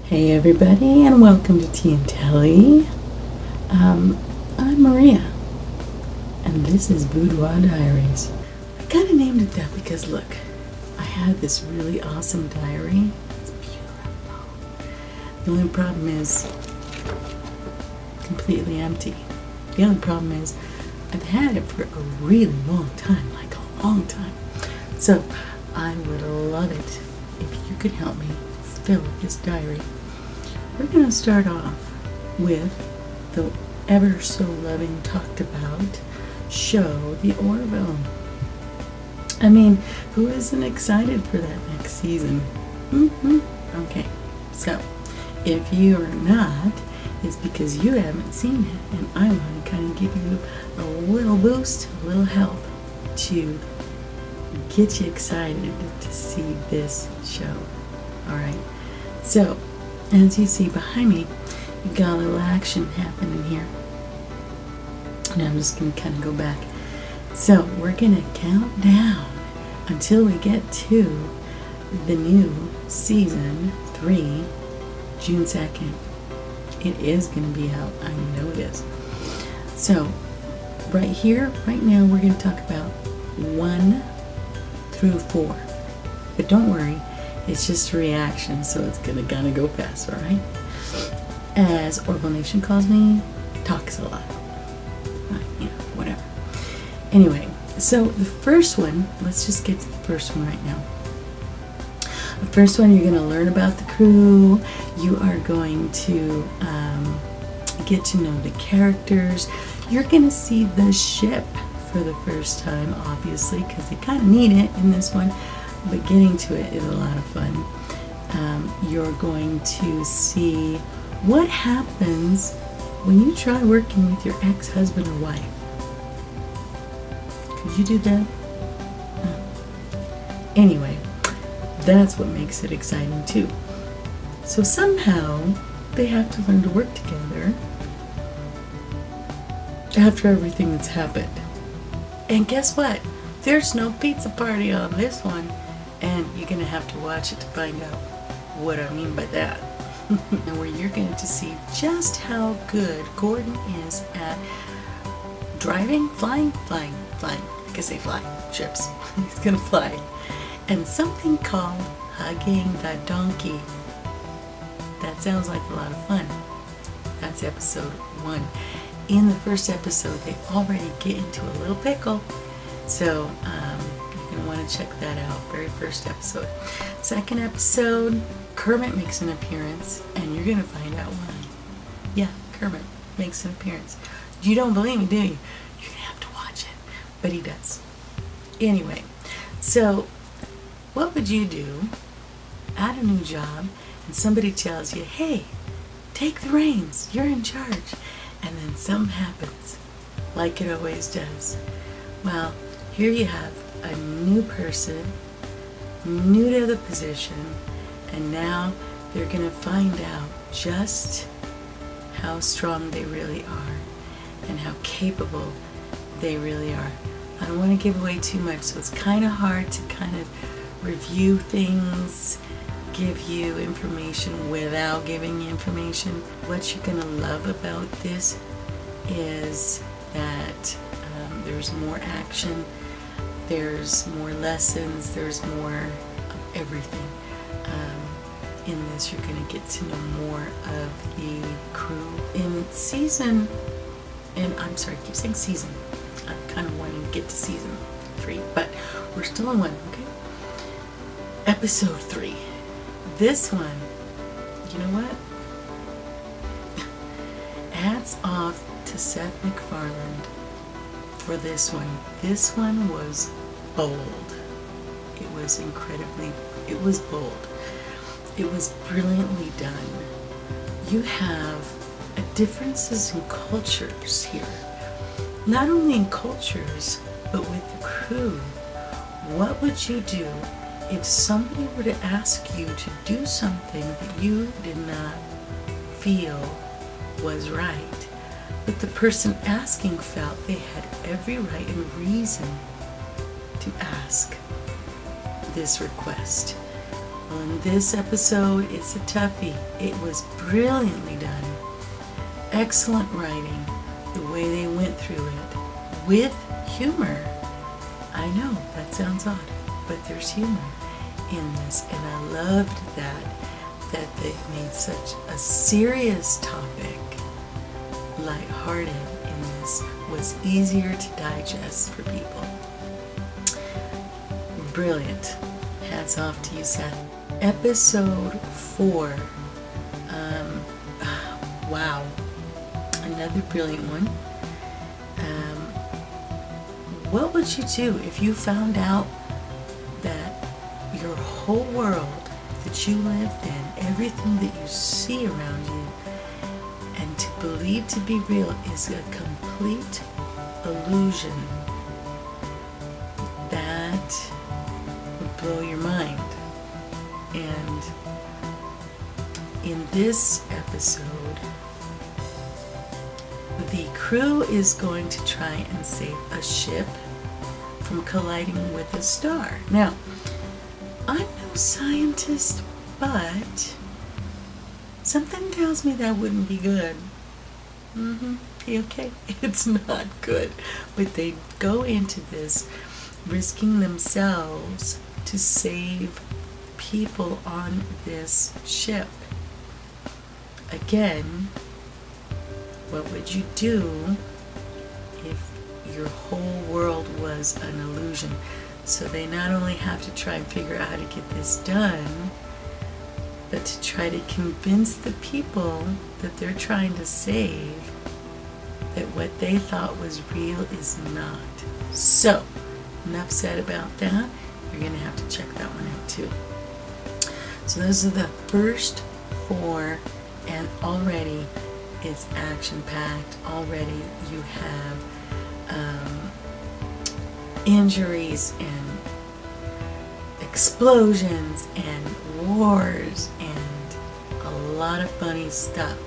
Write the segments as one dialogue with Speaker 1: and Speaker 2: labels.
Speaker 1: Hey everybody, and welcome to Tea and Telly. I'm Maria, and this is Boudoir Diaries. I kind of named it that because look, I had this really awesome diary. It's beautiful. The only problem is completely empty. The only problem is I've had it for a really long time, like a long time. So I would love it if you could help me fill up this diary. We're going to start off with the ever so loving, talked about show, The Orville. I mean, who isn't excited for that next season? Okay, so if you are not, it's because you haven't seen it, and I want to kind of give you a little boost, a little help to get you excited to see this show. Alright, so as you see behind me, you've got a little action happening here. And I'm just going to kind of go back. So we're going to count down until we get to the new season 3, June 2nd. It is going to be out. I know it is. So right here, right now, we're going to talk about 1 through 4. But don't worry. It's just a reaction, so it's gonna go fast, alright? As Orville Nation calls me, talks a lot. Whatever. Anyway, so the first one, let's just get to the first one right now. The first one, you're gonna learn about the crew. You are going to get to know the characters. You're gonna see the ship for the first time, obviously, because they kind of need it in this one. But getting to it is a lot of fun. You're going to see what happens when you try working with your ex-husband or wife. Could you do that? Anyway, that's what makes it exciting too. So somehow they have to learn to work together after everything that's happened. And guess what? There's no pizza party on this one. And you're going to have to watch it to find out what I mean by that. And where you're going to see just how good Gordon is at driving, flying. I guess they fly ships. He's going to fly. And something called hugging the donkey. That sounds like a lot of fun. That's episode 1. In the first episode, they already get into a little pickle. So, you're going to want to check that out. Very first episode. Second episode, Kermit makes an appearance, and you're going to find out why. Yeah, Kermit makes an appearance. You don't believe me, do you? You're going to have to watch it. But he does. Anyway, so what would you do at a new job, and somebody tells you, hey, take the reins, you're in charge, and then something happens, like it always does. Well, here you have a new person, new to the position, and now they're going to find out just how strong they really are and how capable they really are. I don't want to give away too much, so it's kind of hard to kind of review things, give you information without giving you information. What you're going to love about this is that there's more action, there's more lessons, there's more of everything. In this, you're going to get to know more of the crew. In season, and I'm sorry, I keep saying season. I'm kind of wanting to get to season 3, but we're still on 1, okay? Episode 3. This one, you know what? Hats off to Seth MacFarlane for this one. This one was bold. It was bold. It was brilliantly done. You have differences in cultures here. Not only in cultures, but with the crew. What would you do if somebody were to ask you to do something that you did not feel was right, but the person asking felt they had every right and reason to ask this request? On this episode, it's a toughie. It was brilliantly done. Excellent writing. The way they went through it. With humor. I know, that sounds odd, but there's humor in this. And I loved that they made such a serious topic lighthearted in this. Was easier to digest for people. Brilliant. Hats off to you, Seth. Episode 4. Wow. Another brilliant one. What would you do if you found out that your whole world that you lived in, everything that you see around you, and to believe to be real is a complete illusion? That would blow your mind. And in this episode, the crew is going to try and save a ship from colliding with a star. Now, I'm no scientist, but something tells me that wouldn't be good. Okay, it's not good. But they go into this risking themselves to save people on this ship. Again, what would you do if your whole world was an illusion? So they not only have to try and figure out how to get this done, but to try to convince the people that they're trying to save that what they thought was real is not. So, enough said about that. You're going to have to check that one out too. So those are the first 4, and already it's action-packed. Already you have injuries and explosions and wars and a lot of funny stuff.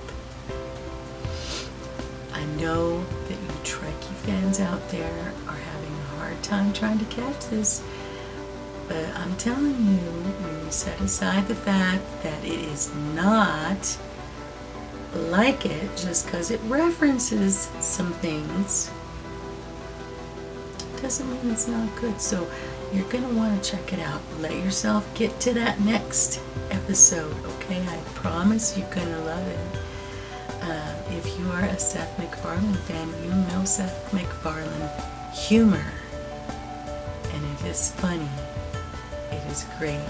Speaker 1: I know that you Trekkie fans out there are having a hard time trying to catch this, but I'm telling you, when you set aside the fact that it is not like it just because it references some things, doesn't mean it's not good. So you're going to want to check it out. Let yourself get to that next episode, okay? I promise you're going to love it. If you are a Seth MacFarlane fan, you know Seth MacFarlane humor. And it is funny. It is great.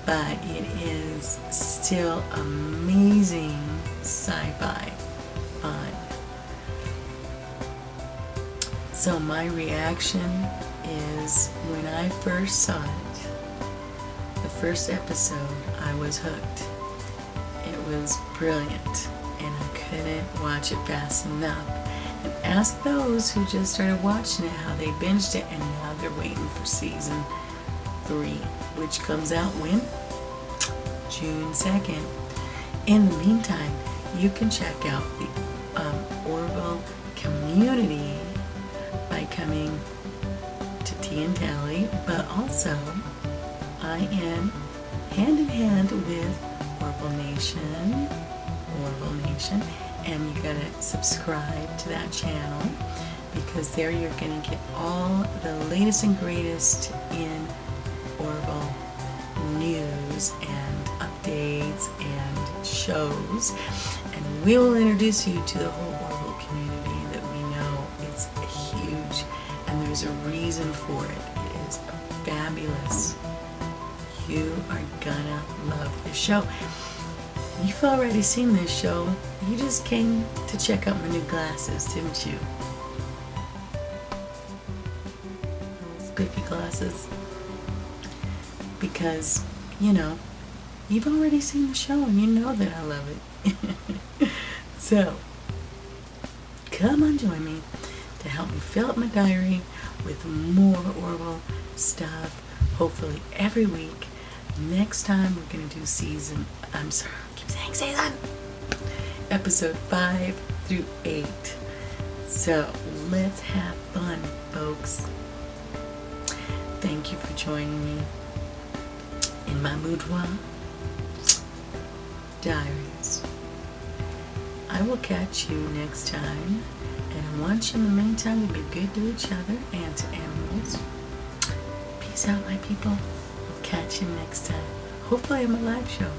Speaker 1: But it is still amazing sci-fi fun. So my reaction is, when I first saw it, the first episode, I was hooked. It was brilliant, and I couldn't watch it fast enough. And ask those who just started watching it how they binged it, and now they're waiting for season 3, which comes out when? June 2nd. In the meantime, you can check out the Orville community by coming to Tea and Telly, but also I am hand in hand with Orville Nation, and you gotta subscribe to that channel, because there you're gonna get all the latest and greatest in Orville news and updates and shows, and we will introduce you to the whole Orville community that we know. It's huge, and there's a reason for it. It is fabulous. You are gonna love this show. You've already seen this show. You just came to check out my new glasses, didn't you? Those spiffy glasses. Because, you know, you've already seen the show and you know that I love it. So, come on, join me to help me fill up my diary with more Orville stuff, hopefully every week. Next time we're going to do season, episode 5 through 8. So, let's have fun, folks. Thank you for joining me. in my boudoir. Diaries. I will catch you next time, and I want you in the meantime to be good to each other and to animals. Peace out, my people. I'll catch you next time. Hopefully I'm a live show.